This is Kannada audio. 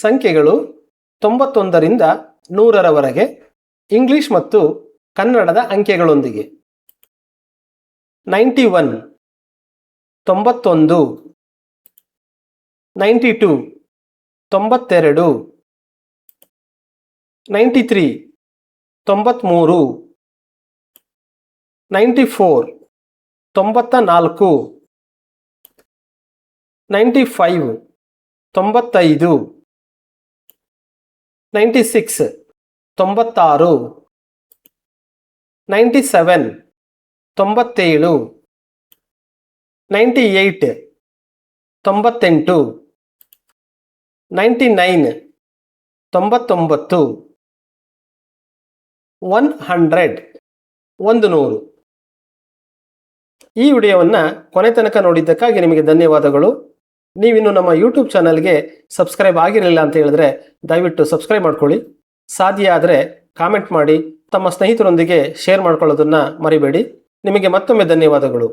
ಸಂಖ್ಯೆಗಳು 91ರಿಂದ 100ರವರೆಗೆ ಇಂಗ್ಲಿಷ್ ಮತ್ತು ಕನ್ನಡದ ಅಂಕೆಗಳೊಂದಿಗೆ. 91 91, 92 92, 93 93, 94 94, 95 95, 96 96, 97 97, 98 98, 99 99, 100 100. ಈ ವಿಡಿಯೋವನ್ನು ಕೊನೆ ತನಕ ನೋಡಿದ್ದಕ್ಕಾಗಿ ನಿಮಗೆ ಧನ್ಯವಾದಗಳು. ನೀವಿನ್ನು ನಮ್ಮ ಯೂಟ್ಯೂಬ್ ಚಾನಲ್ಗೆ ಸಬ್ಸ್ಕ್ರೈಬ್ ಆಗಿರಲಿಲ್ಲ ಅಂತ ಹೇಳಿದ್ರೆ ದಯವಿಟ್ಟು ಸಬ್ಸ್ಕ್ರೈಬ್ ಮಾಡ್ಕೊಳ್ಳಿ. ಸಾಧ್ಯ ಆದರೆ ಕಾಮೆಂಟ್ ಮಾಡಿ, ತಮ್ಮ ಸ್ನೇಹಿತರೊಂದಿಗೆ ಶೇರ್ ಮಾಡ್ಕೊಳ್ಳೋದನ್ನು ಮರಿಬೇಡಿ. ನಿಮಗೆ ಮತ್ತೊಮ್ಮೆ ಧನ್ಯವಾದಗಳು.